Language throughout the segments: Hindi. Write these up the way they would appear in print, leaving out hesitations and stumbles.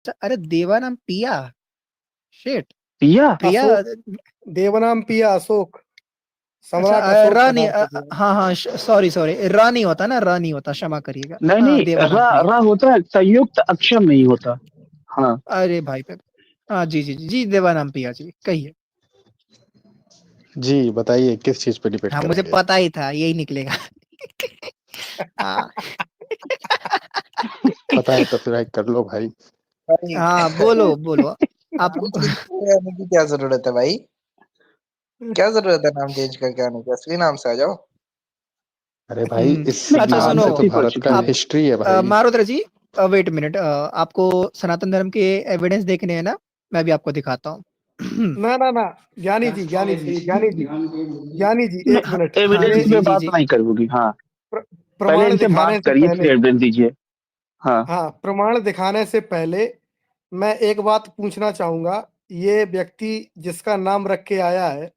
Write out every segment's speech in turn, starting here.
अरे देवा नाम पिया। शिट। पिया। प्रिया। अशोक। देवनाम पिया अशोक। अच्छा सम्राट अशोक का रानी नाम था देवनाम। हाँ हाँ सॉरी सॉरी रानी होता ना, रानी होता, क्षमा करिएगा। नहीं हाँ नहीं, देवा नाम रा प्रिया। रा होता है, संयुक्त अक्षर नहीं होता। हाँ। अरे भाई पे। हाँ जी जी जी जी, देवा नाम प्रिया जी, कहिए। जी बताइए किस चीज पे डिबेट हाँ मुझे करेंगे? पता ही था यही निकलेगा। हाँ। पता है तो फिर भाई कर लो भाई। भाई हाँ बोलो बोलो। आपको नाम चेंज करने की क्या जरूरत है भाई? क्या जरूरत है नाम चेंज करके आने की? असली नाम से आ जाओ। अरे भाई इस नहीं, अच्छा नाम सुनो। से तो ठीक हो भारत का चुकी है। आप हिस्ट्री है भाई। मारुति जी, वेट मिनट, आपको सनातन धर्म के एविडेंस देखने हैं ना? मैं भी आपको दिखाता हूँ। ना ना ना, ज्ञानी जी, ज्ञानी जी, ज्ञानी जी, ज्ञानी जी, एक मिनट। हाँ एविडेंस जी ये जी में जी बात जी। नहीं करूंगी। हाँ, पहले प्रमाण इनसे बात दिखाने से करिए, पहले, फिर एविडेंस दीजिए। हाँ। हाँ, प्रमाण दिखाने से पहले मैं एक बात पूछना चाहूंगा। ये व्यक्ति जिसका नाम रख के आया है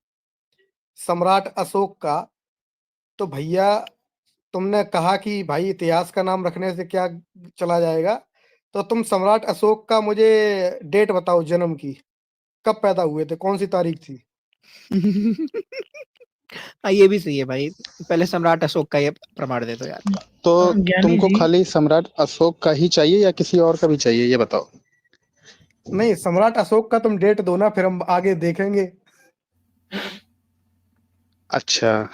सम्राट अशोक का, तो भैया तुमने कहा कि भाई इतिहास का नाम रखने से क्या चला जाएगा, तो तुम सम्राट अशोक का मुझे डेट बताओ जन्म की। कब पैदा हुए थे, कौन सी तारीख थी? हाँ ये भी सही है भाई। पहले सम्राट अशोक का ये प्रमाण दे दो यार। तो ज्ञानी तुमको जी, खाली सम्राट अशोक का ही चाहिए या किसी और का भी चाहिए ये बताओ? नहीं, सम्राट अशोक का तुम डेट दो ना, फिर हम आगे देखेंगे। अच्छा।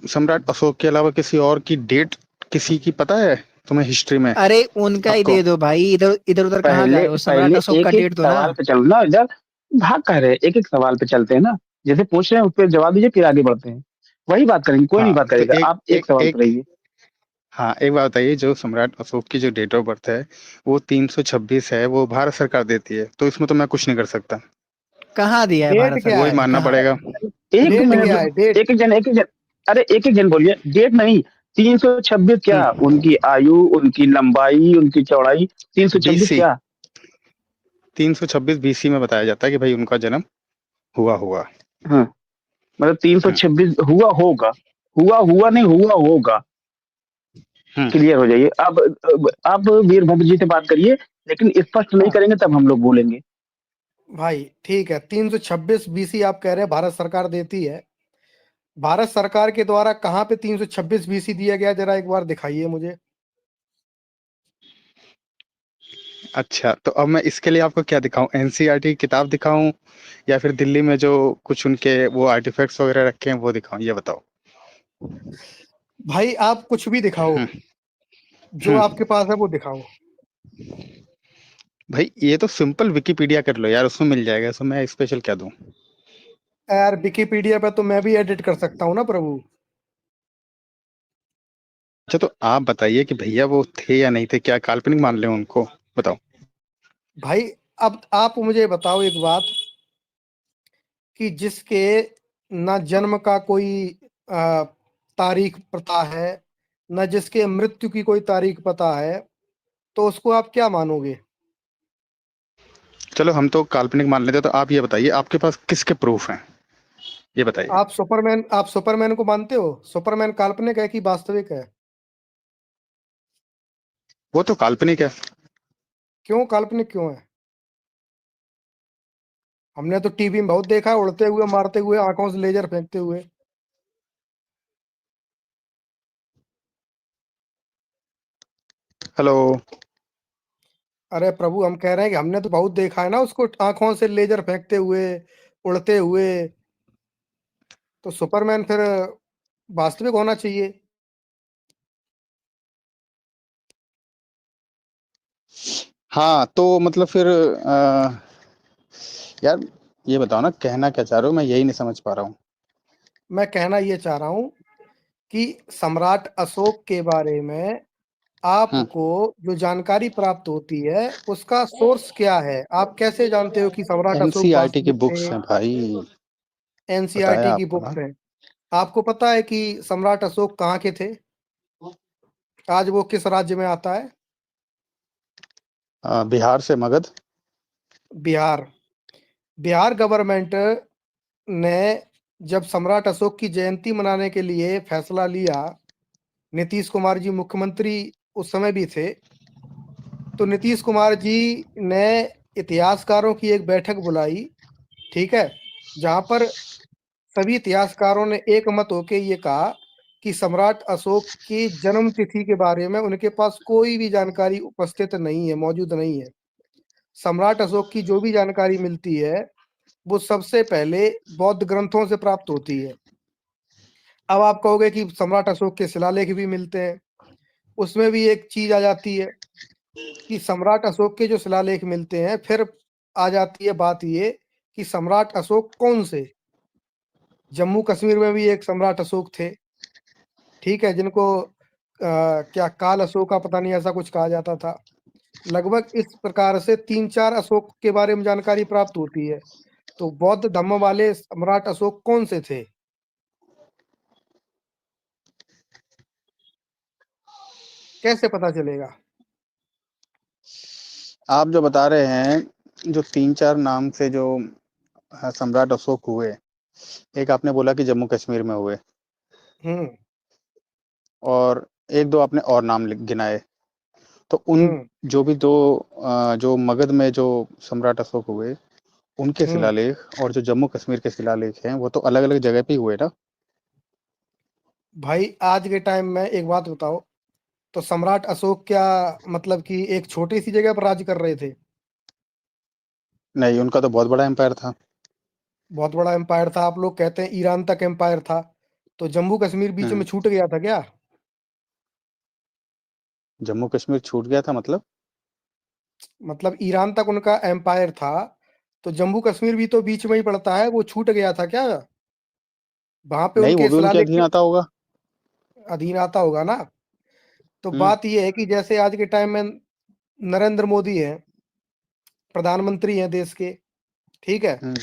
सम्राट अशोक के अलावा किसी और की डेट किसी की पता है तुम्हें हिस्ट्री में? अरे उनका ही आपको दे दो भाई, इधर इधर उधर कहाँ जा पहले रहे हो? सम्राट पहले अशोक का एक एक डेट दो ना। सवाल पे चलो ना इधर। भाग कह रहे हैं, एक एक सवाल पे चलते हैं ना। जैसे पूछ रहे हैं उस पर जवाब दीजिए, फिर आगे बढ़ते हैं। वही बात करेंगे, कोई नहीं हाँ बात तो करेगा, एक आप एक एक सवाल पे एक रहिए। हाँ एक बात बताइए, जो सम्राट अशोक की जो डेट ऑफ बर्थ है वो 326 है, वो भारत सरकार देती है, तो इसमें तो मैं कुछ नहीं कर सकता। कहाँ दिया है डेट भारत क्या वही सरकार है? ने, मानना कहाँ? पड़ेगा। एक डेट मिनट, क्या है? डेट। एक एक जन, अरे एक एक जन बोलिए, डेट नहीं। 326 क्या? उनकी आयु, उनकी लंबाई, उनकी चौड़ाई। 326 बीसी, क्या? 326 बीसी में बताया जाता है कि भाई उनका जन्म हुआ हुआ। हाँ, मतलब हम्म 326 हुआ होगा। हुआ हुआ नहीं, हुआ होगा। हम्म क्लियर हो जाइए अब वीरभद्र जी से बात करिए, लेकिन स्पष्ट नहीं हाँ करेंगे तब हम लोग बोलेंगे। भाई ठीक है, 326 BC आप कह रहे हैं भारत सरकार देती है। भारत सरकार के द्वारा कहाँ पे 326 BC दिया गया, जरा एक बार दिखाइए मुझे। अच्छा तो अब मैं इसके लिए आपको क्या दिखाऊं, एनसीईआरटी की किताब दिखाऊं या फिर दिल्ली में जो कुछ उनके वो आर्टिफैक्ट्स वगैरह रखे हैं वो दिखाऊं, ये बताओ? भाई आप कुछ भी दिखाओ, हम्म जो हम्म आपके पास है वो दिखाओ। भाई ये तो सिंपल विकिपीडिया कर लो यार, उसमें मिल जाएगा, इसमें मैं स्पेशल क्या दूं? यार विकिपीडिया पे तो मैं भी एडिट कर सकता हूँ ना प्रभु। अच्छा तो आप बताइए कि भैया वो थे या नहीं थे, क्या काल्पनिक मान लें उनको, बताओ? भाई अब आप मुझे बताओ एक बात, कि जिसके न जन्म का कोई आ, तारीख पता है, न जिसके मृत्यु की कोई तारीख पता है, तो उसको आप क्या मानोगे? चलो हम तो काल्पनिक मान लेते हैं, तो आप ये बताइए आपके पास किसके प्रूफ हैं, ये बताइए? आप सुपरमैन को मानते हो? सुपरमैन काल्पनिक है कि वास्तविक है? वो तो काल्पनिक है। क्यों काल्पनिक क्यों है? हमने तो टीवी में बहुत देखा है, उड़ते हुए, मारते हुए, आंखों से लेजर फेंकते हुए। हेलो। अरे प्रभु, हम कह रहे हैं कि हमने तो बहुत देखा है ना उसको, आंखों से लेजर फेंकते हुए, उड़ते हुए। तो सुपरमैन फिर वास्तविक होना चाहिए। हाँ तो मतलब फिर यार ये बताओ ना, कहना क्या चाह रहे हो, मैं यही नहीं समझ पा रहा हूँ। मैं कहना ये चाह रहा हूँ कि सम्राट अशोक के बारे में हम्म आपको जो जानकारी प्राप्त होती है उसका सोर्स क्या है? आप कैसे जानते हो कि सम्राट अशोक एनसीईआरटी की वास्तविक थे? बुक्स हैं भाई, बताया एनसीईआरटी की आपको बुक्स ना। हैं। आपको पता है कि सम्राट अशोक कहाँ के थे? आज वो किस राज्य में आता है? बिहार से मगध। बिहार। बिहार गवर्नमेंट ने जब सम्राट अशोक की जयंती मनाने के लिए फैसला लिया, नीतीश कुमार जी मुख्यमंत्री उस समय भी थे, तो नीतीश कुमार जी ने इतिहासकारों की एक बैठक बुलाई, ठीक है, जहां पर सभी इतिहासकारों ने एक मत होके ये कहा कि सम्राट अशोक की जन्म तिथि के बारे में उनके पास कोई भी जानकारी उपस्थित नहीं है, मौजूद नहीं है। सम्राट अशोक की जो भी जानकारी मिलती है वो सबसे पहले बौद्ध ग्रंथों से प्राप्त होती है। अब आप कहोगे कि सम्राट अशोक के शिलालेख भी मिलते हैं, उसमें भी एक चीज आ जाती है कि सम्राट अशोक के जो शिलालेख मिलते हैं, फिर आ जाती है बात ये कि सम्राट अशोक कौन से। जम्मू कश्मीर में भी एक सम्राट अशोक थे, ठीक है, जिनको क्या काल अशोका पता नहीं ऐसा कुछ कहा जाता था। लगभग इस प्रकार से 3-4 अशोक के बारे में जानकारी प्राप्त होती है। तो बौद्ध धर्म वाले सम्राट अशोक कौन से थे? कैसे पता चलेगा? आप जो बता रहे हैं, जो 3-4 नाम से जो सम्राट अशोक हुए, एक आपने बोला कि जम्मू कश्मीर में हुए हम्म और 1-2 आपने और नाम गिनाए। तो उन हम्म जो भी 2 जो मगध में जो सम्राट अशोक हुए, उनके हम्म शिलालेख और जो जम्मू कश्मीर के शिलालेख हैं, वो तो अलग-अलग जगह पे ही हुए ना? भाई आज के टाइम में एक बात बताओ, तो सम्राट अशोक क्या मतलब कि एक छोटी सी जगह पर राज कर रहे थे? नहीं, उनका तो बहुत बड़ा एम्पायर था। बहुत बड़ा एम्पायर था। आप लोग कहते हैं ईरान तक एम्पायर था, तो जम्मू कश्मीर बीच में छूट गया था क्या? जम्मू कश्मीर छूट गया था मतलब? मतलब ईरान तक उनका एम्पायर था, तो जम्मू कश्मीर भी तो बीच में ही पड़ता है, वो छूट गया था क्या? वहां पे नहीं, वो उनके भी उनके शिलालेख अधीन के आता होगा। अधीन आता होगा ना। तो हुँ, बात यह है कि जैसे आज के टाइम में नरेंद्र मोदी है, प्रधानमंत्री हैं देश के, ठीक है, हुँ।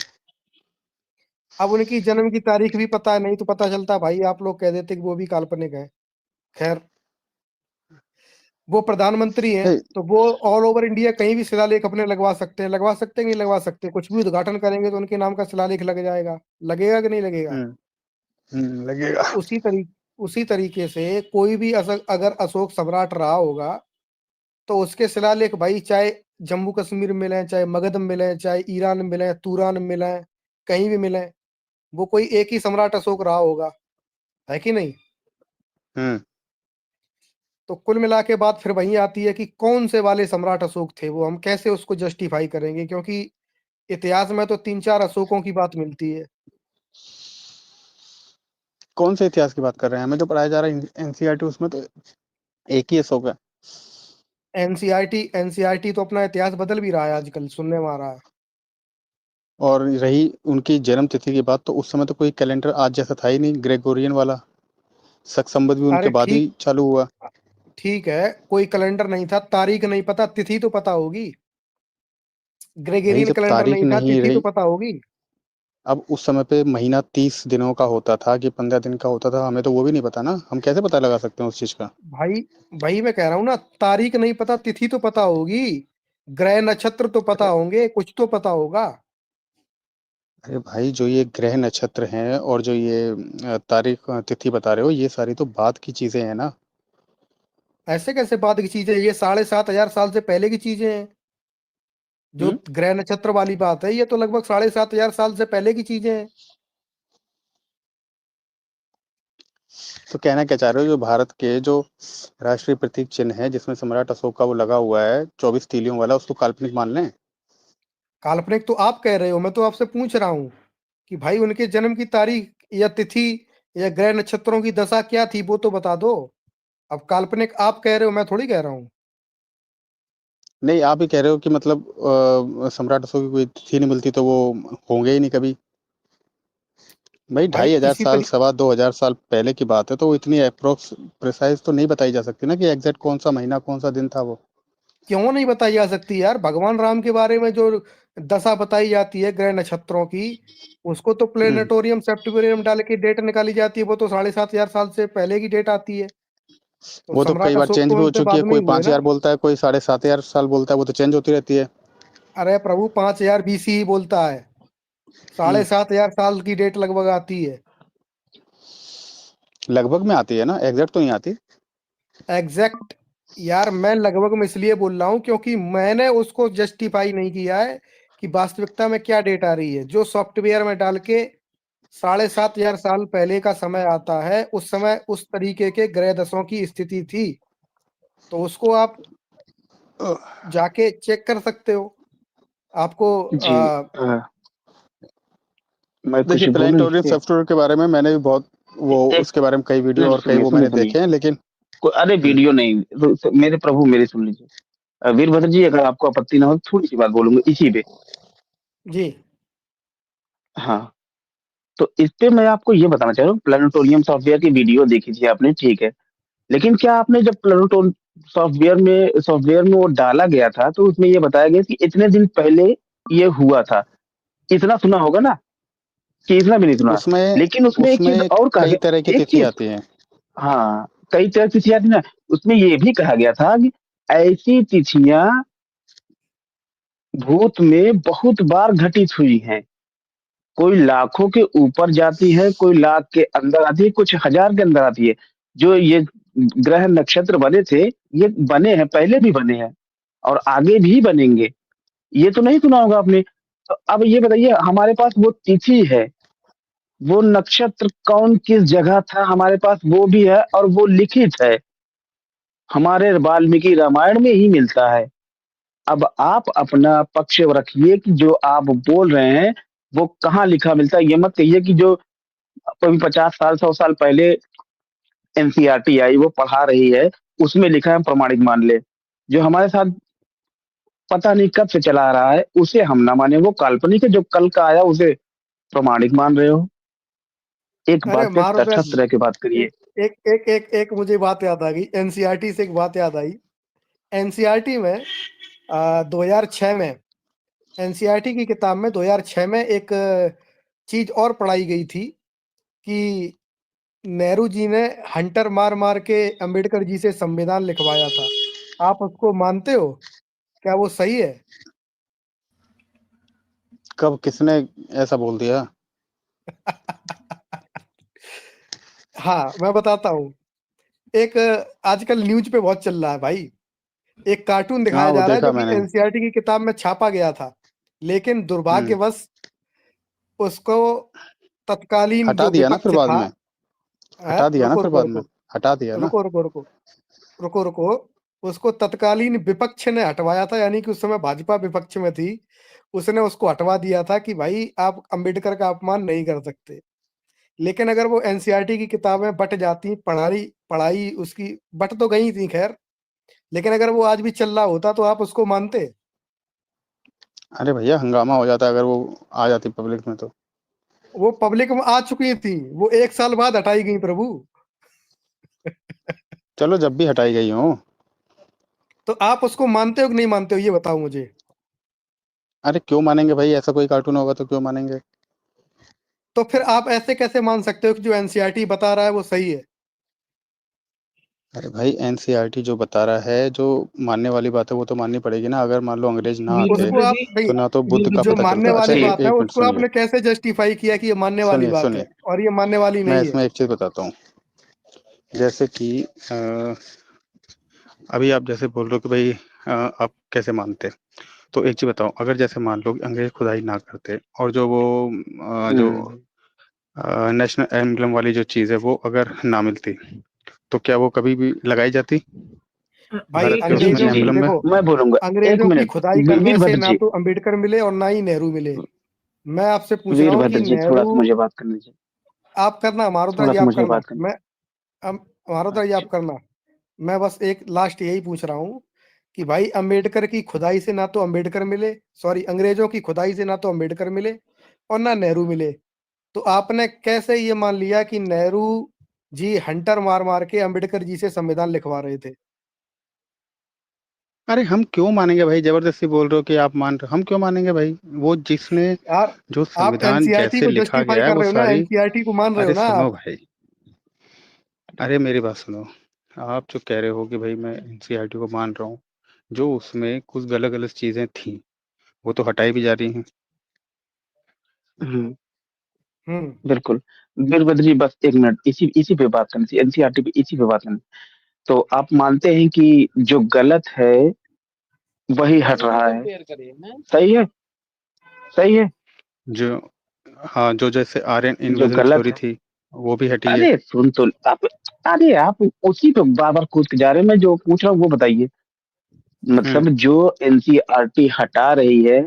अब उनकी जन्म की तारीख भी पता नहीं तो पता चलता भाई आप लोग कह देते कि वो भी काल्पनिक है। खैर, वो प्रधानमंत्री हैं, नहीं, तो वो ऑल ओवर इंडिया कहीं भी शिलालेख अपने लगवा सकते हैं। लगवा सकते हैं कि नहीं लगवा सकते? कुछ भी उद्घाटन करेंगे तो उनके नाम का शिलालेख लग जाएगा। लगेगा कि नहीं लगेगा? हुँ, लगेगा। तो उसी तरीके से कोई भी अगर अशोक सम्राट रहा होगा, तो उसके शिलालेख भाई चाहे जम्मू कश्मीर में मिले, चाहे मगध में मिले, चाहे ईरान में मिले, तुरान में मिले, कहीं भी मिले, वो कोई एक ही सम्राट अशोक रहा होगा, है कि नहीं? हुँ। तो कुल मिला के बात फिर वही आती है कि कौन से वाले सम्राट अशोक थे वो, हम कैसे उसको जस्टिफाई करेंगे, क्योंकि इतिहास में तो 3-4 अशोकों की बात मिलती है। कौन से इतिहास की बात कर रहे हैं? हमें जो पढ़ाया जा रहा है एनसीईआरटी, उसमें तो एक ही अशोक है। एनसीईआरटी तो अपना इतिहास बदल भी रहा है, आजकल सुनने में आ रहा है। और रही उनकी जन्म तिथि की बात, तो उस समय तो कोई कैलेंडर आज जैसा था ही नहीं, ग्रेगोरियन वाला। शक संवत भी उनके अरे बाद ही ठीक चालू हुआ। ठीक है, कोई कैलेंडर नहीं था, तारीख नहीं पता, तिथि तो पता होगी। नहीं, ग्रेगोरियन जब कैलेंडर तारीख नहीं था, नहीं तिथि तो रही, पता होगी। अब उस समय पे महीना 30 दिनों का होता था कि 15 दिन का होता था, हमें तो वो भी नहीं पता ना। हम कैसे पता लगा सकते हैं उस चीज़ का? भाई भाई मैं कह रहा हूँ ना, तारीख नहीं पता, तिथि तो पता होगी। ग्रह नक्षत्र तो पता अरे! होंगे, कुछ तो पता होगा। अरे भाई, जो ये ग्रह नक्षत्र हैं और जो ये तारीख तिथि बता रहे हो, ये सारी तो बाद की चीज़ें हैं ना। ऐसे कैसे बात की चीजें? ये 7,500 साल से पहले की चीजें हैं। जो हुँ? ग्रह नक्षत्र वाली बात है, ये तो लगभग 7,500 साल से पहले की चीजें हैं। तो कहना क्या चाह रहे हो, जो भारत के जो राष्ट्रीय प्रतीक चिन्ह है, जिसमें सम्राट अशोक का वो लगा हुआ है 24 तीलियों वाला, उसको काल्पनिक मान लें? काल्पनिक तो आप कह रहे हो, मैं तो आपसे पूछ रहा हूँ कि भाई उनके जन्म की तारीख या तिथि या ग्रह नक्षत्रों की दशा क्या थी, वो तो बता दो। अब काल्पनिक आप कह रहे हो, मैं थोड़ी कह रहा हूँ। नहीं, आप ही कह रहे हो कि मतलब सम्राट अशोक की कोई तिथि नहीं मिलती तो वो होंगे ही नहीं कभी। भाई भाई 2500 इसी साल, तरीके सवा 2000 साल पहले की बात है, तो वो इतनी अप्रोक्स प्रिसाइज़ तो नहीं बताई जा सकती ना कि एग्ज़ैक्ट कौन-सा महीना, कौन-सा दिन था वो। क्यों नहीं बताई जा सकती यार? भगवान राम के बारे में जो दशा बताई जाती है ग्रह नक्षत्रों की, उसको तो हुँ, प्लेनेटोरियम सेप्टेम्बरियम डाल के डेट निकाली जाती है, वो तो 7,500 साल से पहले की डेट आती है। तो वो तो कई सम्राट बार अशोक चेंज तो भी हो उनसे चुकी है, बाद में कोई ही हुए ना। 5000 बोलता है, कोई 7500 साल बोलता है, वो तो चेंज होती रहती है। अरे प्रभु, 5,000 BC ही बोलता है, हुँ, 7,500 साल की डेट लगभग आती है। लगभग में आती है ना, एग्ज़ैक्ट तो नहीं आती। एग्जैक्ट यार मैं लगभग में इसलिए बोल रहा हूँ क्योंकि मैंने उसको जस्टिफाई नहीं किया है कि वास्तविकता में क्या डेट आ रही है। जो सॉफ्टवेयर में डाल के 7,500 साल पहले का समय आता है, उस समय उस तरीके के ग्रह दशों की स्थिति थी, तो उसको आप जाके चेक कर सकते हो। आपको जी मैं कुछ देखिए, बोलूं प्लानिटोरियम इससे? सॉफ्टवेयर के बारे में मैंने भी बहुत वो एक उसके बारे में कई वीडियो मिनट और कई सुनिए वो सुनिए मैंने सुनिए। देखे हैं, लेकिन अरे वीडियो नहीं मेरे प्रभु मेरी सुन लीजिए। वीरभद्र जी अगर आपको आपत्ति ना हो तो थोड़ी सी बात बोलूंगा इसी पे। जी हाँ, तो इस पे मैं आपको ये बताना चाह रहा हूँ, प्लानिटोरियम सॉफ्टवेयर की वीडियो देखी थी आपने, ठीक है, लेकिन क्या आपने जब प्लानिटोरियम सॉफ्टवेयर में वो डाला गया था तो उसमें ये बताया गया कि इतने दिन पहले ये हुआ था, इतना सुना होगा ना कि इतना भी नहीं सुना। उसमें लेकिन उसमें एक चीज उसमें और कहा कई तरह की गया, एक तिथि चीज, आती हैं। हाँ कई तरह की तिथियां थी ना, उसमें ये भी कहा गया था कि ऐसी तिथियां भूत में बहुत बार घटित हुई हैं। कोई लाखों के ऊपर जाती है, कोई लाख के अंदर आती है, कुछ हजार के अंदर आती है। जो ये ग्रह नक्षत्र बने थे, ये बने हैं, पहले भी बने हैं और आगे भी बनेंगे। ये तो नहीं सुना होगा आपने। तो अब ये बताइए, हमारे पास वो तिथि है, वो नक्षत्र कौन किस जगह था हमारे पास वो भी है, और वो लिखित है, हमारे वाल्मीकि रामायण में ही मिलता है। अब आप अपना पक्ष रखिए कि जो आप बोल रहे हैं वो कहाँ लिखा मिलता है। ये मत कहिए कि जो कभी 50 साल 100 साल पहले एनसीईआरटी आई वो पढ़ा रही है, उसमें लिखा है प्रमाणिक मान ले। जो हमारे साथ पता नहीं कब से चला आ रहा है उसे हम ना माने, वो काल्पनिक है। जो कल का आया उसे प्रमाणिक मान रहे हो। एक अरे बात पे महाराज, तटस्थ रह के बात करिए। एक एक एक एक मुझे बात याद आ गई, एनसीईआरटी से एक बात याद आई। एनसीईआरटी में 2006 में, एनसीईआरटी की किताब में 2006 में एक चीज और पढ़ाई गई थी कि नेहरू जी ने हंटर मार मार के अंबेडकर जी से संविधान लिखवाया था। आप उसको मानते हो? क्या वो सही है? कब किसने ऐसा बोल दिया? हाँ मैं बताता हूँ। एक आजकल न्यूज पे बहुत चल रहा है भाई, एक कार्टून दिखाया हाँ, वो जा रहा है जो देखा कि मैंने। एनसीईआरटी की किताब में छापा गया था, लेकिन हम्म। दुर्भाग्यवश उसको तत्कालीन हटा जो दिया ना फिर विपक्ष बाद था, में। हटा दिया ना रुको फिर रुको बाद में। रुको हटा दिया ना। रुको रुको रुको रुको रुको, उसको तत्कालीन विपक्ष ने हटवाया था, यानी कि उस समय भाजपा विपक्ष में थी, उसने उसको हटवा दिया था कि भाई आप अंबेडकर का अपमान नहीं कर सकते। लेकिन अगर वो एनसीईआरटी की किताबें बट जाती, पढ़ाई पढ़ाई उसकी बट तो गई थी खैर, लेकिन अगर वो आज भी चल रहा होता तो आप उसको मानते? अरे भैया, हंगामा हो जाता अगर वो आ जाती पब्लिक में तो। वो पब्लिक में आ चुकी थी, वो 1 साल बाद हटाई गई प्रभु। चलो, जब भी हटाई गई हो। तो आप उसको मानते हो कि नहीं मानते हो, ये बताओ मुझे। अरे क्यों मानेंगे भाई, ऐसा कोई कार्टून होगा तो क्यों मानेंगे? तो फिर आप ऐसे कैसे मान सकते हो कि जो एनसीईआरटी बता रहा है वो सही है? अरे भाई, एनसीईआरटी जो बता रहा है, जो मानने वाली बात है वो तो माननी पड़ेगी ना। अगर मान लो अंग्रेज ना आते उसको वीरभद्र आप जी, भाई, तो ना तो बुद्ध का जो पता मानने चलता। अच्छा, वाली चलिए बात है एक मिनट उसको सुनिए। आपने कैसे जस्टिफाई किया कि ये मानने वाली सुनिए बात सुनिए, है और ये मानने वाली मैं नहीं है? इसमें एक चीज बताता हूँ। जैसे कि अभी आप जैसे बोल रहे हो कि भाई आप कैसे मानते। तो एक चीज बताओ, अगर जैसे मान लो कि अंग्रेज खुदाई ना करते और जो वो जो हम्म, नेशनल एम्बलम वाली जो चीज है वो अगर ना मिलती, तो क्या वो कभी भी लगाई जाती भाई भारत के जी उसमें जी अंग्रेजों जी की एम्बलम में? देखो, मैं बोलूंगा। एक अंग्रेजों की मिनट, खुदाई करने से वीरभद्र ना जी, तो अंबेडकर मिले और ना ही नेहरू मिले। मैं आपसे पूछ रहा हूँ कि वीरभद्र जी थोड़ा नेहरू, सा मुझे बात करने दीजिए। आप करना, मारुद्रा थोड़ा जी सा आप मुझे करना, बात करने मैं मारुद्रा जी अच्छा। आप करना। मैं बस एक लास्ट यही पूछ रहा हूँ कि भाई अंबेडकर की खुदाई से ना तो अंबेडकर मिले, सॉरी अंग्रेजों की खुदाई से ना तो अंबेडकर मिले और ना नेहरू मिले, तो आपने कैसे ये मान लिया कि नेहरू जी हंटर मार मार के अंबेडकर जी से संविधान लिखवा रहे थे? अरे हम क्यों मानेंगे भाई, जबरदस्ती बोल रहे हो कि आप मान रहे हो, हम क्यों मानेंगे भाई? वो जिसने यार जो आप संविधान एनसीईआरटी जैसे को लिखा जस्टिफाई गया है कर वो रहे हो ना, सारी। एनसीईआरटी को मान रहे हो अरे ना सुनो आप? भाई, अरे मेरी बात सुनो। आप जो कह रहे हो कि भाई मैं एनसीईआरटी को मान रहा हूँ, जो उसमें कुछ गलत गलत चीजें थी वो तो हटाई भी जा रही हैं। हम्म, हम्म बिल्कुल। वीरभद्र जी बस एक मिनट, इसी इसी पे बात करनी थी, एनसीईआरटी पे इसी पे बात करनी। तो आप मानते हैं कि जो गलत है वही हट रहा है, सही है, सही है। जो हाँ, जो जैसे आर्यन जो इन्वेजन गलत थ्योरी है, थी वो भी हटी है। अरे सुन तो आप, अरे आप उसी पे बार बार कूद के जा रहे हैं। मैं जो पूछ रहा हूँ वो बताइए। मतलब जो एनसीईआरटी हटा रही है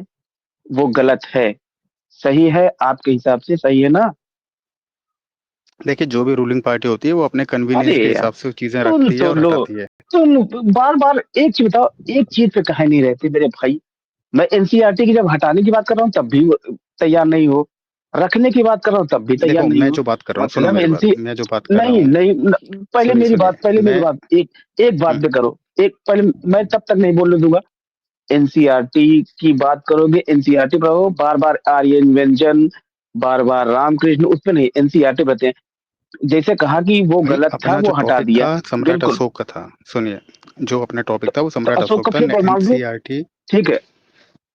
वो गलत है, सही है आपके हिसाब से, सही है ना? देखिए, जो भी रूलिंग पार्टी होती है वो अपने कन्वीनियंस अरे के यार, हिसाब से चीजें सुन रखती है तो और लो, हटाती है। तुम बार बार एक चीज बताओ, एक चीज पे कहे नहीं रहते मेरे भाई। मैं एनसीईआरटी की जब हटाने की बात कर रहा हूँ तब भी तैयार नहीं हो, रखने की बात कर रहा हूँ तब भी तैयार देखो, नहीं मैं हो। जो बात कर रहा हूँ, सुनो मतलब मेरी बात, एनसी, मैं जो बात कर रहा नहीं हूँ, नहीं पहले सुनिए मेरी सुनिए बात, पहले मेरी मैं बात, एक एक बात पे करो। एक पहले, मैं तब तक नहीं बोलने दूंगा। एनसीईआरटी की बात करोगे, एनसीईआरटी पर हो, बार बार आर्यन व्यंजन, बार बार रामकृष्ण, उस पे नहीं, एनसीईआरटी बताते हैं। जैसे कहा कि वो भाई, गलत था अपना जो वो हटा टॉपिक दिया, था सम्राट बिल्कुल। अशोक का था। सुनिए, जो अपना टॉपिक था वो तो सम्राट अशोक का अशोक था, फिर मान लो, एनसीईआरटी। ठीक है,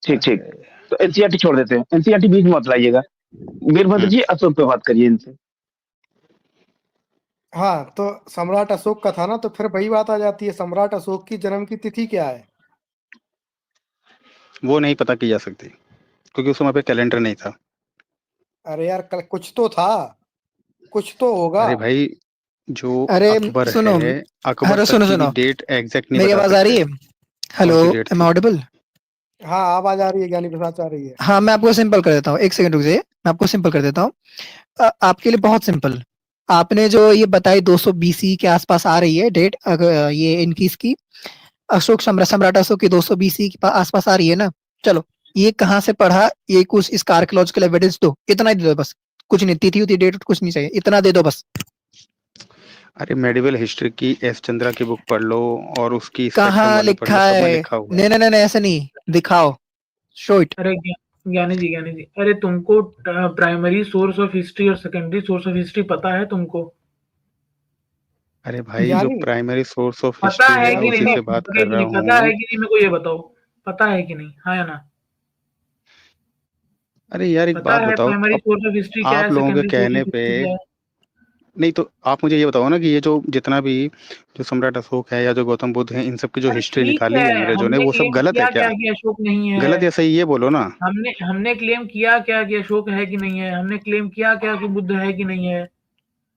ठीक ठीक। तो एनसीईआरटी छोड़ देते हैं, एनसीईआरटी बीच में मत लाइएगा। वीरभद्र जी अशोक पे बात करिए इनसे। हाँ, तो सम्राट अशोक का था ना, तो फिर वही बात आ जाती है, सम्राट अशोक की जन्म की तिथि क्या है? वो नहीं पता की जा सकती क्योंकि उस समय पे कैलेंडर नहीं था। अरे यार, कुछ तो था, कुछ तो होगा। अरे भाई, जो अरे अकबर सुनो, है, अकबर हेलो तक सुनो की भी सुनो, डेट एग्जैक्ट नहीं मेरी बता आवाज आ रही सकते है? कौन हेलो, सी डेट एम थी। ऑडिबल? हाँ, आवाज आ रही है, ज्ञानी प्रसाद आ रही है। हाँ, मैं आपको सिंपल कर देता हूँ, एक सेकंड रुक जाइए, मैं आपको सिंपल कर देता हूँ। आपके लिए बहुत सिंपल। आपने जो ये बताई 200 बीसी के आसपास आ रही है डेट, अगर ये इनकी इसकी अशोक सम्राट अशोक की 200 बीसी के आसपास आ रही है ना, चलो ये कहाँ से पढ़ा, ये कुछ इसका आर्कियोलॉजिकल एविडेंस दो, इतना ही दे दो बस। कुछ नहीं, तिथि उति डेट कुछ नहीं चाहिए, इतना दे दो बस। अरे, मेडिवल हिस्ट्री की एस चंद्रा की बुक पढ़ लो और उसकी स्पेक्ट्रम कहाँ वाली पढ़ लो, लिखा सब में है? लिखा हुआ है। नहीं नहीं नहीं, ऐसा नहीं, दिखाओ, शो इट। अरे ज्ञानी जी, अरे तुमको प्राइमरी सोर्स ऑफ हिस्ट्री और सेकेंडरी सोर्स ऑफ हिस्ट्री पता है तुमको? अरे भाई, जो ज्ञानी, प्राइमरी सोर्स ऑफ पता हिस्ट्री है है कि उसी नहीं? से बात पता है कर कि रहा नहीं? पता है हूँ। कि नहीं? मेरे को ये बताओ, पता है कि नहीं? हाँ या ना? अरे यार, एक पता बात है बताओ, प्राइमरी अब सोर्स ऑफ हिस्ट्री क्या है, आप लोगों के सेकेंडरी सोर्स कहने ऑफ पे, हिस्ट्री क्या है? नहीं तो आप मुझे ये बताओ ना कि ये जो जितना भी जो सम्राट अशोक है या जो गौतम बुद्ध है, इन सब की जो अरे हिस्ट्री ठीक निकाली है, है अंग्रेजों ने, हमने वो सब क्लेम गलत है किया क्या? क्या कि अशोक नहीं है? गलत या सही, ये बोलो ना। हमने हमने क्लेम किया क्या कि अशोक है कि नहीं है? हमने क्लेम किया क्या कि बुद्ध है कि नहीं है?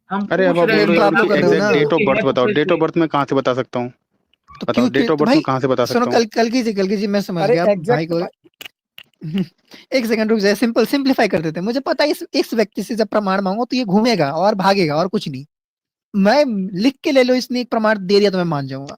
हम अरे, अब पूछ आप रहे बोल क्लेम रहे तो हो आप हैं, लोग उनकी कर रहे हो आपको ना। एग्जैक्ट डेट ऑफ कि है बर्थ तो बताओ, डेट ऑफ कैसे? बर्थ मैं कहाँ से बता सकता हूँ? तो बताओ, क्यों क्यों डेट ऑफ तो बर्थ भाई, में कहाँ से बता सुनो, सकता हूँ? कल कीजिए, अरे गया भाई एग्जैक्ट को। एक सेकंड रुक जाए, सिंप्लीफाई कर देते हैं। मुझे पता है इस व्यक्ति से जब प्रमाण मांगो तो ये घूमेगा और भागेगा और कुछ नहीं। मैं लिख के ले लो, इसने एक प्रमाण दे दिया तो मैं मान जाऊंगा।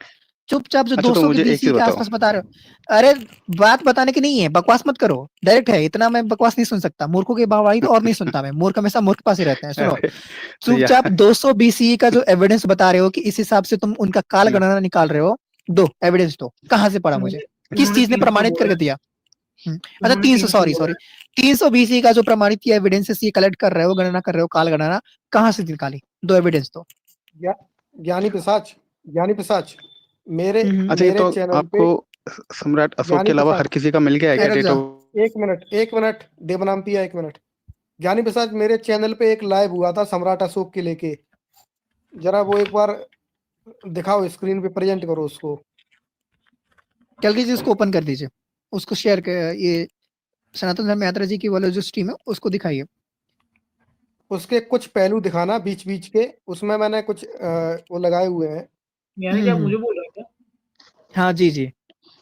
चुपचाप जो अच्छा, तो 200 के मुझे एक बीसी चीज के बताओ। आसपास बता रहे हो, अरे बात बताने की नहीं है, बकवास मत करो, डायरेक्ट है, इतना मैं बकवास नहीं सुन सकता। मूर्खों की बकवास तो और नहीं सुनता मैं, मूर्ख हमेशा मूर्ख पास ही रहते हैं। सुनो, अरे तो चुपचाप यार, 200 बीसी का जो एविडेंस बता रहे हो कि इस हिसाब से तुम उनका काल गणना निकाल रहे हो, दो एविडेंस दो, कहाँ से पढ़ा मुझे, किस उन्होंने चीज ने 300 प्रमाणित बोला करके है, दिया? अच्छा, उन्होंने 300, 300 सॉरी बोला सॉरी, है। 300 बीसी का जो प्रमाणित किया एविडेंसेस ये कलेक्ट कर रहे हो, गणना कर रहे हो, काल गणना कहाँ से निकाली? दो एविडेंस दो। ज्ञा- ज्ञानी पिशाच, ज्ञानी पिशाच, मेरे अच्छा, ये मेरे तो चैनल पे, आपको सम्राट अशोक ज्ञानी के अलावा पिशाच, हर किसी का मिल गया है क्या रुक डेट जा। ऑफ? एक मिनट देवनाम पिया, एक मिनट। ज्ञानी प्रसाद, मेरे चैनल पे एक लाइव हुआ था सम्राट अशोक के लेके, जरा वो एक बार दिखाओ, स्क्रीन पे प्रेजेंट करो उसको। कल की जी उसको ओपन कर दीजिए, उसको शेयर कर, ये सनातन धर्म यात्रा जी की वाला जो स्ट्रीम है उसको दिखाइए। उसके कुछ पहलू दिखाना बीच बीच के, उसमें मैंने कुछ वो लगाए हुए हैं। यानी कि आप मुझे बोल रहे हैं हाँ जी जी,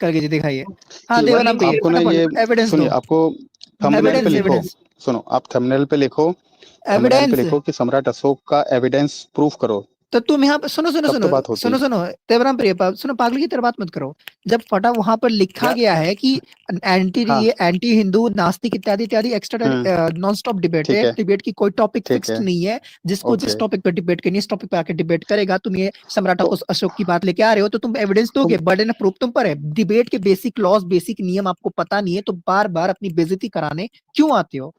करके जी दिखाइए। हाँ, क्या? वो देवानाम लिंक पे शेयर आपको ना करना ये, फटाफट एविडेंस सुनिए, दो। आपको थंबनेल पे एविडेंस लिखो। एविडेंस सुनो, आप थंबनेल पे लिखो, थंबनेल पे एविडेंस। लिखो कि सम्राट अशोक का एविडेंस प्रूफ करो, तो तुम यहाँ पे सुनो सुनो तब सुनो तो बात होती सुनो है। सुनो, देवराम प्रिय सुनो, पागल की तरह बात मत करो। जब फटा वहां पर लिखा यार, गया है कि एंटी, हाँ, ये एंटी हिंदू, नास्तिक इत्यादि इत्यादि हम्म, एक्स्ट्रा नॉन स्टॉप डिबेट है, ठीक है, डिबेट की कोई टॉपिक ठीक फिक्स्ड है, नहीं है, जिसको ओके। जिस टॉपिक पे डिबेट करनी है इस टॉपिक पे आके डिबेट करेगा। तुम ये सम्राट तो अशोक की बात लेके आ रहे हो तो तुम एविडेंस दोगे, तुम बर्डन ऑफ प्रूफ तुम पर है। डिबेट के बेसिक लॉज, बेसिक नियम आपको पता नहीं है तो बार बार अपनी बेइज्जती कराने क्यों आते हो?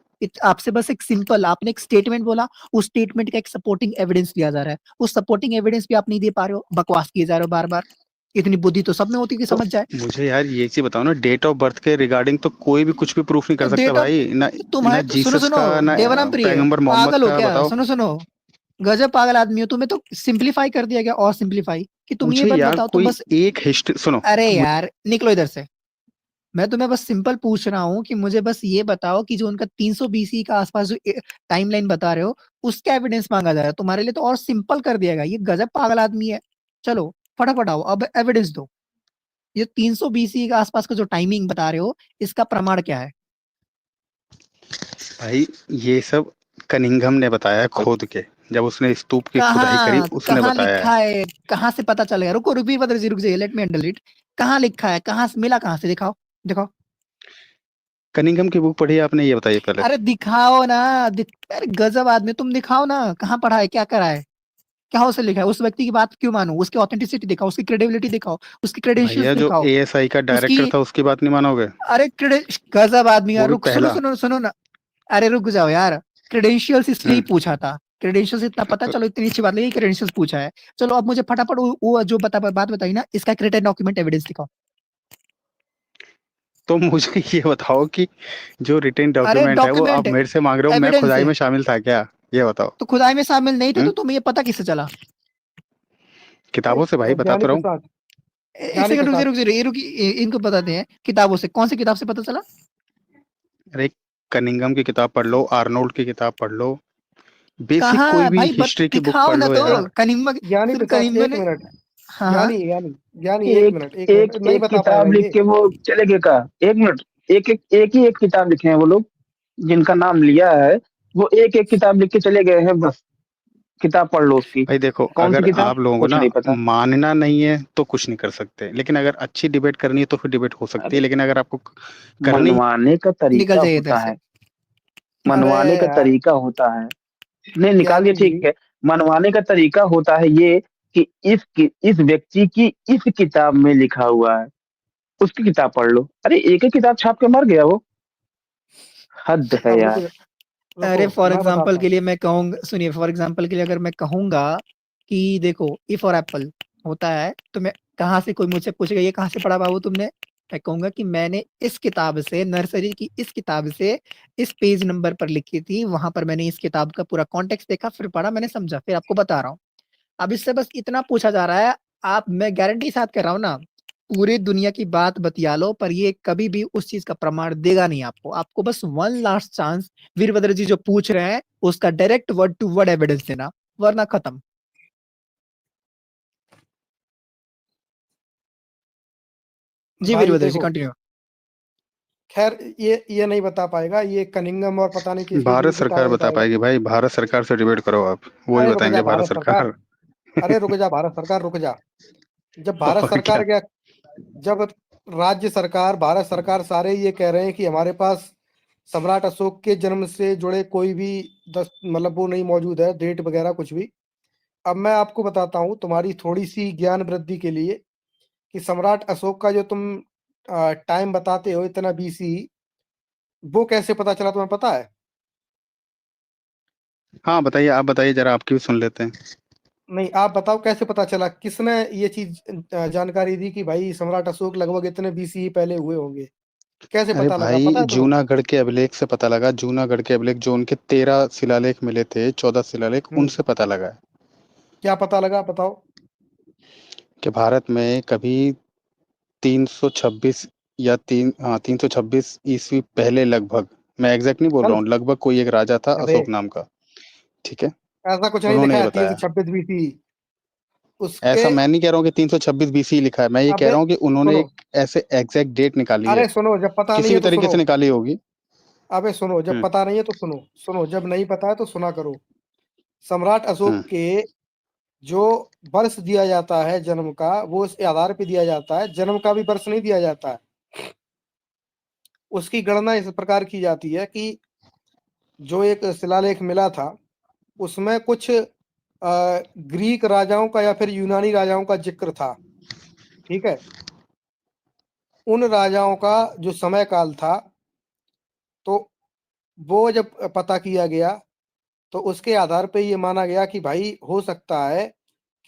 आपसे बस एक सिंपल, आपने एक स्टेटमेंट बोला, उस स्टेटमेंट का एक सपोर्टिंग एविडेंस लिया जा रहा है, उस सपोर्टिंग एविडेंस भी आप नहीं दे पा रहे हो, बकवास किए जा रहे हो बार बार। इतनी बुद्धि तो सब में होती है कि तो समझ जाए। मुझे यार ये चीज बताओ ना, डेट ऑफ बर्थ के रिगार्डिंग तो कोई भी कुछ भी प्रूफ नहीं कर सकता डेट ऑफ, भाई, ना ना तुम्हारे सुनो जीसस सुनो, का, ना देवनाम प्रिय, पैगंबर मोहम्मद पागल हो का, क्या? बताओ। सुनो सुनो, गजब पागल आदमी हो, तुम्हें तो सिंपलीफाई कर दिया गया और सिंपलीफाई कि तुम ये मुझे बात यार बताओ तो कोई बस। एक हिस्ट्री सुनो। अरे यार निकलो इधर से। मैं तुम्हें बस सिंपल पूछ रहा हूँ कि मुझे बस ये बताओ कि जो उनका 300 बीसी का आसपास जो टाइमलाइन बता रहे हो, उसका एविडेंस मांगा जा रहा है तुम्हारे लिए, तो और सिंपल कर दिया गया। ये गजब पागल आदमी है। चलो फटाफट आओ, अब एविडेंस दो। ये 300 बीसी के आसपास का जो टाइमिंग बता रहे हो, इसका प्रमाण क्या है? भाई ये सब कनिंघम ने बताया खोद के, जब उसने स्तूप की खुदाई करी कहाँ उसने कहाँ बताया लिखा है। है? कहाँ से पता चलेगा? रुको रुको वीरभद्र जी, रुक जाइए, लेट मी हैंडल इट। कहाँ लिखा है? कहाँ से मिला? कहाँ से? दिखाओ दिखाओ। कनिंघम की बुक पढ़ी आपने, ये बताइए पहले। अरे दिखाओ ना। अरे गजब आदमी, तुम दिखाओ ना, कहाँ पढ़ा है, क्या करा है, क्या उसे लिखा है? उस व्यक्ति की बात क्यों मानूं? उसकी ऑथेंटिसिटी दिखाओ, उसकी क्रेडिबिलिटी दिखाओ, उसकी क्रेडेंशियल्स भैया जो दिखाओ। एएसआई का उसकी डायरेक्टर था उसकी बात नहीं मानोगे? अरे गजब आदमी वो यार, भी रुक, सुनो पहला। सुनो सुनो ना। अरे रुक जाओ यार। क्रेडेंशियल्स इसलिए ही हम्म। पूछा था। क्रेडेंशियल्स इतना पता, चलो इतनी अच्छी बात लगी, क्रेडेंशियल्स पूछा है। चलो अब मुझे फटाफट वो जो बात बताई ना, इसका रिटन डॉक्यूमेंट एविडेंस दिखाओ। तो मुझे ये बताओ कि जो रिटेन अरे डॉक्यूमेंट है वो आप डॉक्यूमेंट, मेरे से मांग रहे हो, मैं एविडेंस खुदाई है। में शामिल था क्या? ये बताओ। तो खुदाई में शामिल नहीं थे हम्म। तो तुम्हें ये पता किससे चला? किताबों से भाई, बता ज्ञानी तो रहा हूँ। प्रसाद, एक ज्ञानी सेकंड रुक जाइए, प्रसाद, रुक जाइए, इनको बताते हैं किताबों से। कौन सी किताब से पता चला? अरे कनिंघम की किताब पढ़ लो, आर्नोल्ड की किताब पढ़ लो, बेसिक कोई कहाँ भी भाई, हिस्ट्री की बुक दिखाओ पढ़ ना लो तो। यार। कनिम्बा ज्ञानी सिर्फ प्रसाद, कनिम्बा एक ने। मिनट। हाँ हाँ। ज्ञानी एक एक मिनट, एक एक मिनट, नहीं एक बता पाएगा किताब लिख ये। के वो चलेगे का? एक मिनट। एक ही एक किताब लिखे हैं वो लोग, जिनका नाम लिया है। वो एक एक किताब लिख के चले गए हैं बस। किताब पढ़ लो उसकी। भाई देखो, कौन सी अगर किताब? आप लोगों को कुछ ना नहीं पता। मानना नहीं है तो कुछ नहीं कर सकते, लेकिन अगर अच्छी डिबेट करनी है तो फिर डिबेट हो सकती है, अरे लेकिन अगर आपको करनी। मनवाने का निकल तरीका जाइए इधर होता से। है। अरे मनवाने का यार तरीका होता है। नहीं निकालिए, ज्ञानी ठीक जी, है। मनवाने का तरीका होता है ये कि इस व्यक्ति की इस किताब में लिखा हुआ है, उसकी किताब पढ़ लो। अरे एक एक किताब छाप के मर गया वो। हद है अब रुको, यार। रुको अरे फॉर मैं एग्जाम्पल बताता के हूँ। लिए मैं कहूंगा, सुनिए, फॉर एग्जाम्पल के लिए अगर मैं कहूंगा कि देखो, ई फॉर एप्पल होता है, तो मैं कहाँ से, कोई मुझसे पूछेगा ये कहाँ से पढ़ा बाबू तुमने, मैं कहूंगा कि मैंने इस किताब से, नर्सरी की इस किताब से, इस पेज नंबर पर लिखी थी, वहां पर मैंने इस किताब का पूरा कॉन्टेक्स्ट देखा, फिर पढ़ा, मैंने समझा, फिर आपको बता रहा हूँ। अब इससे बस इतना पूछा जा रहा है। आप, मैं गारंटी साथ कर रहा हूँ ना, पूरी दुनिया की बात बतिया लो, पर ये कभी भी उस चीज का प्रमाण देगा नहीं आपको। आपको बस one last chance, Veerbhadra ji जो पूछ रहे हैं उसका direct word to word evidence देना, वरना खत्म। जी भाई वीरभद्र जी देखो, कंटिन्यू। खैर ये नहीं बता पाएगा, ये कनिंगम और पता नहीं किस किस भारत की सरकार किताब बता बताएगा। पाएगी भाई, भारत सरकार से डिबेट करो आप, वो ही अरे रुक जा बताएंगे, भारत भारत सरकार, सरकार। अरे रुक जा भारत सरकार, रुक जा। जब भारत और सरकार क्या। क्या, जब राज्य सरकार, भारत सरकार सारे ये कह रहे हैं कि हमारे पास सम्राट अशोक के जन्म से जुड़े कोई भी मतलब वो नहीं मौजूद है, डेट वगैरह कुछ भी। अब मैं आपको बताता हूँ तुम्हारी थोड़ी सी ज्ञान वृद्धि के लिए, कि सम्राट अशोक का जो तुम टाइम बताते हो इतना बीसी, वो कैसे पता चला तुम्हें पता है? हाँ बताइए, आप बताइए जरा, आपकी भी सुन लेते हैं। नहीं आप बताओ कैसे पता चला, किसने ये चीज जानकारी दी कि भाई सम्राट अशोक लगभग इतने बीसी पहले हुए होंगे? कैसे अरे पता लगा, भाई पता है तुम्हें? जूनागढ़ के अभिलेख से पता लगा, जूनागढ़ के अभिलेख जो उनके 13 शिलालेख मिले थे, 14 शिलालेख, हम्म, उनसे पता लगा है क्या पता लगा बताओ? कि भारत में कभी 326 या 326 ईस्वी पहले लगभग, मैं एग्जैक्ट नहीं बोल रहा चल, हूँ, लगभग कोई एक राजा था अबे अशोक नाम का। ठीक है। ऐसा कुछ नहीं उन्होंने लिखा ये है, तीन सौ बताया। छब्बीस बीसी उसके। ऐसा मैं नहीं कह रहा हूँ कि 326 बीसी लिखा है, मैं ये कह अबे रहा हूँ कि उन्होंने सुनो, एक ऐसे एग्जैक्ट डेट निकाली अरे है, सुनो, जब पता नहीं किसी है भी तो तरीके सुनो। से निकाली होगी। अबे सुनो, जब हम्म। पता नहीं है तो सुनो, सुनो जब नहीं पता है तो सुना करो। सम्राट अशोक हम्म। के जो वर्ष दिया जाता है जन्म का, वो इस आधार पे दिया जाता है, जन्म का भी वर्ष नहीं दिया जाता है। उसकी गणना इस प्रकार की जाती है कि जो एक शिलालेख मिला था, उसमें कुछ ग्रीक राजाओं का या फिर यूनानी राजाओं का जिक्र था। ठीक है, उन राजाओं का जो समय काल था, तो वो जब पता किया गया, तो उसके आधार पे ये माना गया कि भाई हो सकता है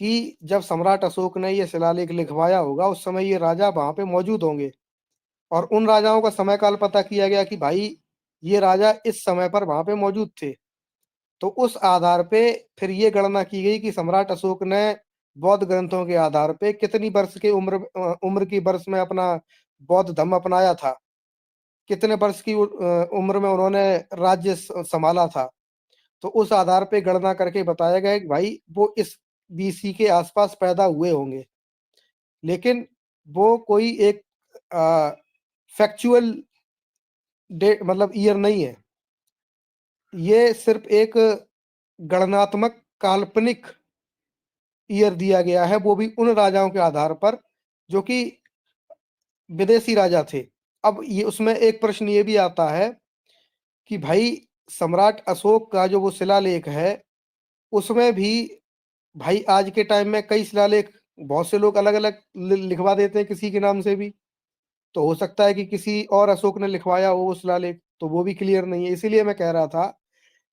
कि जब सम्राट अशोक ने ये शिलालेख लिखवाया होगा, उस समय ये राजा वहां पे मौजूद होंगे। और उन राजाओं का समय काल पता किया गया कि भाई ये राजा इस समय पर वहां पे मौजूद थे। तो उस आधार पे फिर ये गणना की गई कि सम्राट अशोक ने बौद्ध ग्रंथों के आधार पे कितनी वर्ष के उम्र की वर्ष में अपना बौद्ध धर्म अपनाया था, कितने वर्ष की उम्र में उन्होंने राज्य संभाला था। तो उस आधार पे गणना करके बताया गया कि भाई वो इस बीसी के आसपास पैदा हुए होंगे, लेकिन वो कोई एक फैक्चुअल डेट मतलब ईयर नहीं है, ये सिर्फ एक गणनात्मक काल्पनिक ईयर दिया गया है, वो भी उन राजाओं के आधार पर जो कि विदेशी राजा थे। अब ये उसमें एक प्रश्न ये भी आता है कि भाई सम्राट अशोक का जो वो शिलालेख है, उसमें भी भाई आज के टाइम में कई शिलालेख बहुत से लोग अलग अलग लिखवा देते हैं किसी के नाम से भी, तो हो सकता है कि किसी और अशोक ने लिखवाया हो वो शिलालेख, तो वो भी क्लियर नहीं है। इसीलिए मैं कह रहा था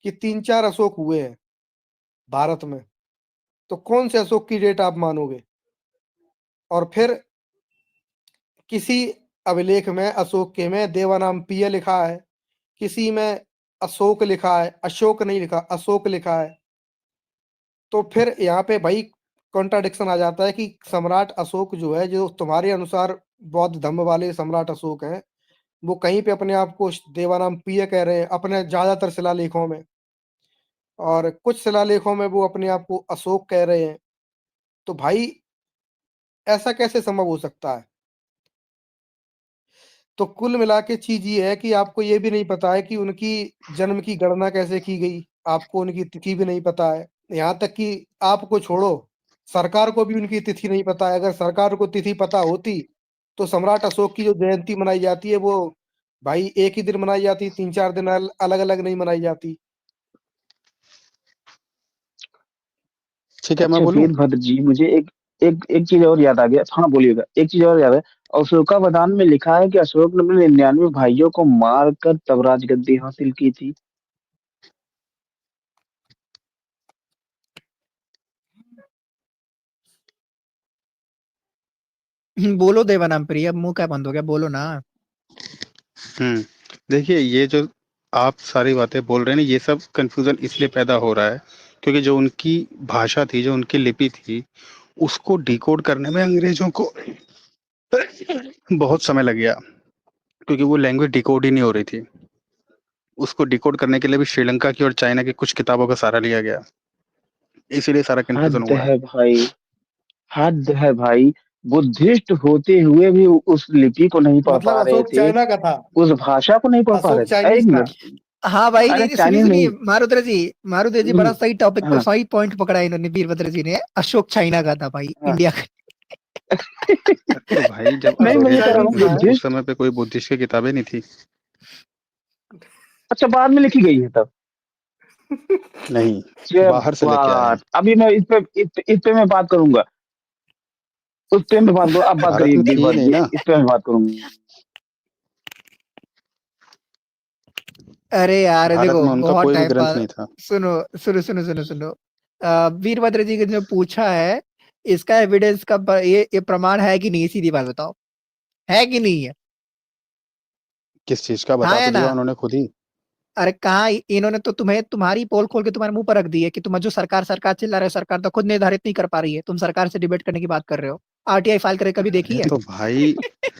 कि 3-4 अशोक हुए हैं भारत में, तो कौन से अशोक की डेट आप मानोगे? और फिर किसी अभिलेख में अशोक के में देवानामपीय लिखा है, किसी में अशोक लिखा है, अशोक नहीं लिखा, अशोक लिखा है। तो फिर यहाँ पे भाई कॉन्ट्राडिक्शन आ जाता है कि सम्राट अशोक जो है, जो तुम्हारे अनुसार बौद्ध धर्म वाले सम्राट अशोक हैं, वो कहीं पे अपने आप को देवानामपीय कह रहे हैं अपने ज्यादातर शिलालेखों में, और कुछ शिलालेखों में वो अपने आप को अशोक कह रहे हैं। तो भाई ऐसा कैसे संभव हो सकता है? तो कुल मिला के चीज ये है कि आपको ये भी नहीं पता है कि उनकी जन्म की गणना कैसे की गई, आपको उनकी तिथि भी नहीं पता है। यहाँ तक कि आपको छोड़ो, सरकार को भी उनकी तिथि नहीं पता है। अगर सरकार को तिथि पता होती तो सम्राट अशोक की जो जयंती मनाई जाती है वो भाई एक ही दिन मनाई जाती, 3-4 दिन अलग अलग नहीं मनाई जाती। ठीक है, मैं अच्छा बोलूं? वीरभद्र जी, मुझे एक एक एक चीज और याद आ गया। हाँ बोलिएगा। एक चीज और याद है, अशोकावदान में लिखा है कि अशोक ने अपने 99 भाइयों को मार कर तब राजगद्दी हासिल की थी। बोलो देवानाम प्रिय, अब मुंह क्या बंद हो गया, बोलो ना। देखिए, ये जो आप सारी बातें बोल रहे हैं ना, ये सब कंफ्यूजन इसलिए पैदा हो रहा है क्योंकि जो उनकी भाषा थी, जो उनकी लिपि थी, उसको डिकोड करने में अंग्रेजों को बहुत समय लग गया, क्योंकि वो लैंग्वेज डिकोड ही नहीं हो रही थी। उसको डिकोड करने के लिए भी श्रीलंका की और चाइना की कुछ किताबों का सहारा लिया गया, इसीलिए सारा कंफ्यूजन हद हुआ है। है भाई, हद है भाई। बुद्धिस्ट होते हुए भी उस लिपि को नहीं पढ़ मतलब पा रहे अशोक थे, चाइना का था, उस भाषा को नहीं पढ़ पा अशोक रहे थे। एक चाइनीज था। मिनट। हाँ भाई, अरे सुनिए चाइनीज सुनिए, नहीं। मारुति जी बड़ा सही टॉपिक पर हाँ सही पॉइंट पकड़ा है इन्होंने, वीरभद्र जी ने। अशोक चाइना का था भाई, हाँ। इंडिया का। तो भाई जब नहीं, मैं अशोक ये कह रहा चाइनीज हूँ था। उस बुद्धिस्ट। समय पे कोई बुद्धिस्ट की किताबें नहीं थी। अच्छा, बाद में लिखी गई है तब। नहीं, ये बाहर से लेके आए हैं। बात अभी मैं इस पे मैं बात करूंगा। उस पे मैं बात करूँ, आप बात भारत करिए में थी ही वीरभद्र नहीं जी, ना। इस पे मैं बात करूंगा। अरे यार भारत देखो, में उनका बहुत कोई भी टाइम ग्रंथ पास। नहीं था। सुनो सुनो सुनो सुनो सुनो, वीरभद्र जी ने जो पूछा है, इसका एविडेंस का ये प्रमाण है कि नहीं, सीधी बात बताओ, है कि नहीं है? किस चीज का हाँ बता है तो ना? दिया उन्होंने खुद ही। अरे कहाँ, इन्होंने तो तुम्हें तुम्हारी पोल खोल के तुम्हारे मुंह पर रख दी है कि तुम जो सरकार सरकार चिल्ला रहे हो, सरकार तो खुद निर्धारित नहीं कर पा रही है, तुम सरकार से डिबेट करने की बात कर रहे हो। आरटीआई फाइल करके कभी देखी अरे है? तो भाई,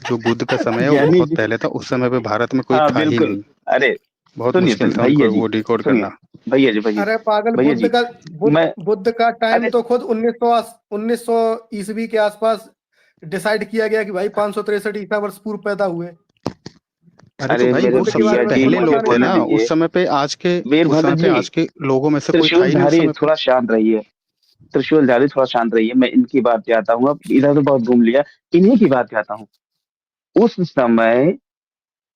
जो बुद्ध का समय है वो ज्ञानी बहुत जी। पहले था, उस समय पे भारत में कोई हाँ था ही बिल्कुल। नहीं। अरे बहुत सुनिए मुश्किल सुनिए था भैया उनको जी, वो डिकोड सुनिए करना। भैया अरे पागल, भैया जी। मैं बुद्ध का टाइम अरे तो खुद 1900 ईस्वी के आसपास डिसाइड किया गया कि भाई 563 ईसा वर्ष पूर्व पैदा हुए। अरे तो अरे भाई मेरे वो बुद्ध के सबसे बारे भैया में जी, तुम्हें पहले पता मुझे लोग थे नहीं बोलने है? ना, दीजिए। उस वीरभद्र समय पे जी, आज के लोगों में से कोई था ही नहीं उस त्रिशूलधारी समय पे। थोड़ा शांत रहिए। त्रिशूलधारी थोड़ा शांत रहिए, मैं इनकी बात पे आता हूँ। अब इधर तो बहुत घूम लिया, इन्हीं की बात पे आता हूँ। उस समय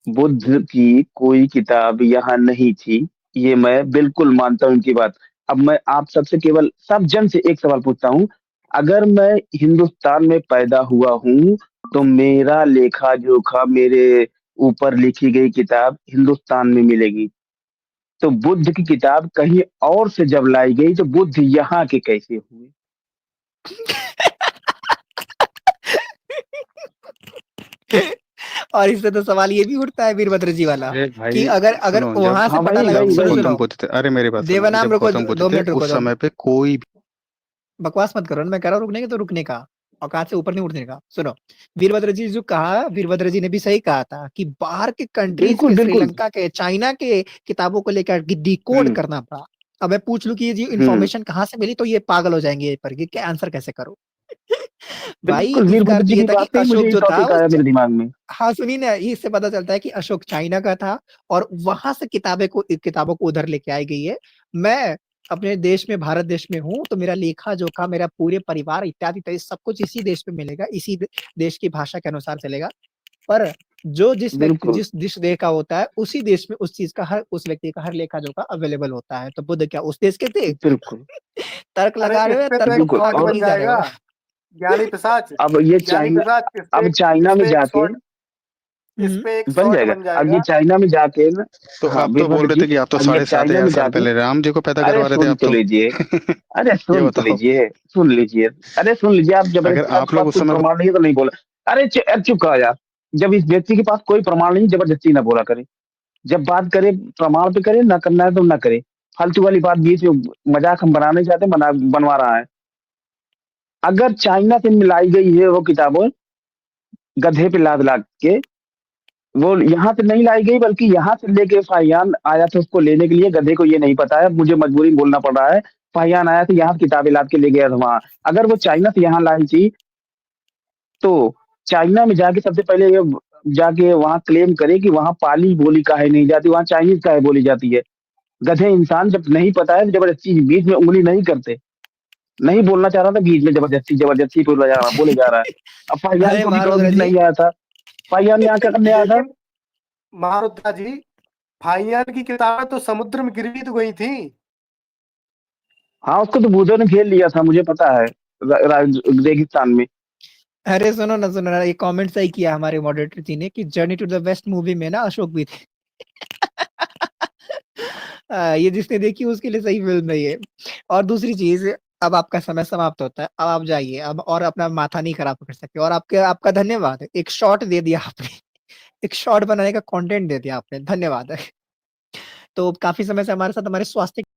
बुद्ध की कोई किताब यहाँ नहीं थी, ये मैं बिल्कुल मानता हूँ इनकी बात। अब मैं आप सबसे, केवल सब जन से एक सवाल पूछता हूँ। अगर मैं हिंदुस्तान में पैदा हुआ हूँ, तो मेरा लेखा जोखा, मेरे ऊपर लिखी गई किताब हिंदुस्तान में मिलेगी। तो बुद्ध की किताब कहीं और से जब लाई गई, तो बुद्ध यहाँ के कैसे हुए? और इससे तो सवाल ये भी उठता है वीरभद्र जी वाला अरे कि भाई अगर अगर सुनो, जब वहां से हाँ पता वही लगा, वही सुनो वही गौतम सुनो, बुद्ध थे, अरे मेरी बात सुनो, देवनाम जब रुको, गौतम बुद्ध 2 थे मिनट रुको, उस 2 समय पे कोई भी बकवास मत करो ना, मैं कह रहा हूँ रुकने के तो रुकने का, औकात से ऊपर नहीं उठने का। सुनो, वीरभद्र जी जो कहा, वीरभद्र जी ने भी सही कहा था कि बाहर के कंट्रीज बिल्कुल के, बिल्कुल। श्रीलंका के, चाइना के किताबों को लेकर डिकोड हम्म करना पड़ा। अब मैं पूछ लूं कि ये जी हम्म इन्फॉर्मेशन कहाँ से मिली, तो ये पागल हो जाएंगे ये पर कि क्या आंसर कैसे करूं। भाई बिल्कुल, इसका वीरभद्र अर्थ जी ये की था कि बात पे ही मुझे अशोक ये जो था टॉपिक वो आया मेरे दिमाग में। हाँ सुनिए ना, इससे पता चलता है कि अशोक चाइना का था और वहां से किताबों को उधर लेके आई गई है। मैं अपने देश में, भारत देश में हूँ, तो मेरा लेखा जोखा, मेरा पूरे परिवार इत्यादि इत्यादि सब कुछ इसी देश में मिलेगा, इसी देश की भाषा के अनुसार चलेगा। पर जो जिस व्यक्ति बिल्कुल जिस देश का होता है, उसी देश में उस चीज का, हर उस व्यक्ति का हर लेखा जोखा अवेलेबल होता है। तो बुद्ध क्या उस देश के थे? बिल्कुल तर्क अरे लगा रहे इस हो या पे तो तर्क एक को बिल्कुल। फुटा के शॉर्ट और बन नहीं जा रहे हो? जाएगा, ज्ञानी पिशाच, अब ये ज्ञानी चाइना, पिशाच, अब चाइना इस में पे एक जाके शॉर्ट इस हम्म। पे एक बन शॉर्ट जाएगा। बन अब ये जाएगा। चाइना में जाके ना, तो हाँ आप तो बोल वीरभद्र रहे जी, थे कि आप तो अब ये 7,500 चाइना में साल जाके, पहले राम जी को पैदा अरे करवा रहे थे सुन आप तो तो। लीजिए, अरे ये सुन तो बताओ, लीजिए, सुन लीजिए, अरे सुन लीजिए, आप अगर जबरदस्ती, आप आपके लोग पास उस कोई समय प्रमाण नहीं है तो नहीं बोला। अरे चुप कहो यार। जब इस व्यक्ति के पास कोई प्रमाण नहीं, जबरदस्ती ना बोला करे। जब बात करे प्रमाण पे करे, ना करना है तो ना करे। फालतू वाली बात बीच में, मजाक हम बनाने चाहते, बनवा रहा है। अगर चाइना से मिलाई गई है वो किताबें, गधे पे लाद लाद के, वो यहाँ से नहीं लाई गई, बल्कि यहाँ से लेके फाहियान आया था उसको लेने के लिए। गधे को ये नहीं पता है, मुझे मजबूरी में बोलना पड़ रहा है। फाहियान आया था, यहाँ से किताबें लाद के ले गया था वहां। अगर वो चाइना से यहाँ लाई थी, तो चाइना में जाके सबसे पहले ये जाके वहां क्लेम करे कि वहां पाली बोली काहे नहीं जाती, वहां चाइनीज काहे बोली जाती है। गधे इंसान, जब नहीं पता है जबरदस्ती बीच में उंगली नहीं करते। नहीं बोलना चाह रहा था, बीच में जबरदस्ती जबरदस्ती बोले जा रहा है। अब फाहियान अरे को भी कहो महारुद्र कि जी, नहीं आया था। फाहियान यहाँ क्या करने आया था? लेकिन महारुद्रा जी, फाइयान की किताबें तो समुद्र में गिरवी तो गई थी। हाँ, उसको तो बूढ़ों ने घेर लिया था, मुझे पता है, रेगिस्तान में। अरे सुनो ना, ये कमेंट सही किया हमारे मॉडरेटर जी ने कि journey to the west movie में ना अशोक भी थे। ये जिसने देखी उसके लिए सही फिल्म है ये। और दूसरी चीज, अब आपका समय समाप्त होता है, अब आप जाइए अब, और अपना माथा नहीं खराब कर सकते। और आपका धन्यवाद है, एक शॉर्ट दे दिया आपने। एक शॉर्ट बनाने का कंटेंट दे दिया आपने, धन्यवाद है। तो काफी समय से हमारे साथ हमारे स्वास्थ्य